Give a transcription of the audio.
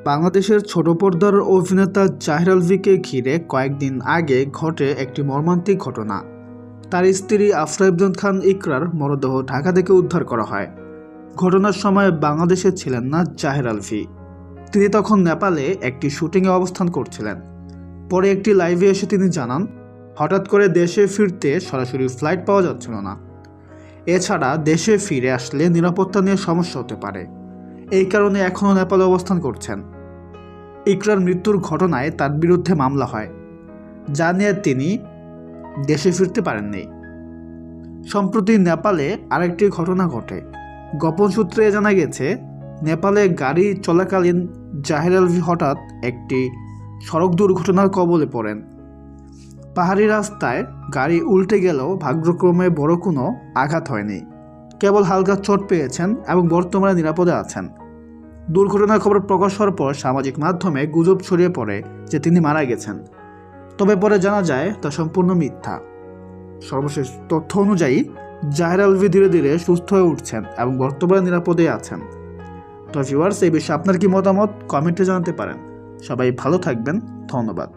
বাংলাদেশের ছোট পর্দার অভিনেতা জাহির আলভিকে ঘিরে কয়েকদিন আগে ঘটে একটি মর্মান্তিক ঘটনা। তার স্ত্রী আফরা ইবনে খান ইকরার মরদেহ ঢাকা থেকে উদ্ধার করা হয়। ঘটনার সময় বাংলাদেশে ছিলেন না জাহির আলভি। তিনি তখন নেপালে একটি শুটিংয়ে অবস্থান করছিলেন। পরে একটি লাইভে এসে তিনি জানান, হঠাৎ করে দেশে ফিরতে সরাসরি ফ্লাইট পাওয়া যাচ্ছিল না। এছাড়া দেশে ফিরে আসলে নিরাপত্তা নিয়ে সমস্যা হতে পারে, এই কারণে এখনও নেপালে অবস্থান করছেন। ইকরার মৃত্যুর ঘটনায় তার বিরুদ্ধে মামলা হয়, যা নিয়ে তিনি দেশে ফিরতে পারেননি। সম্প্রতি নেপালে আরেকটি ঘটনা ঘটে। গোপন সূত্রে জানা গেছে, নেপালে গাড়ি চলাকালীন জাহির আলভি হঠাৎ একটি সড়ক দুর্ঘটনার কবলে পড়েন। পাহাড়ি রাস্তায় গাড়ি উল্টে গেলেও ভাগ্যক্রমে বড় কোনো আঘাত হয়নি, কেবল হালকা চোট পেয়েছেন এবং বর্তমানে নিরাপদে আছেন। দুর্ঘটনার খবর প্রকাশ হওয়ার পর সামাজিক মাধ্যমে গুজব ছড়িয়ে পড়ে যে তিনি মারা গেছেন, তবে পরে জানা যায় তা সম্পূর্ণ মিথ্যা। সর্বশেষ তথ্য অনুযায়ী জাহির আলভি ধীরে ধীরে সুস্থ হয়ে উঠছেন এবং বর্তমানে নিরাপদে আছেন। তো ভিউয়ার্স, এই বিষয়ে আপনার কি মতামত কমেন্টে জানাতে পারেন। সবাই ভালো থাকবেন, ধন্যবাদ।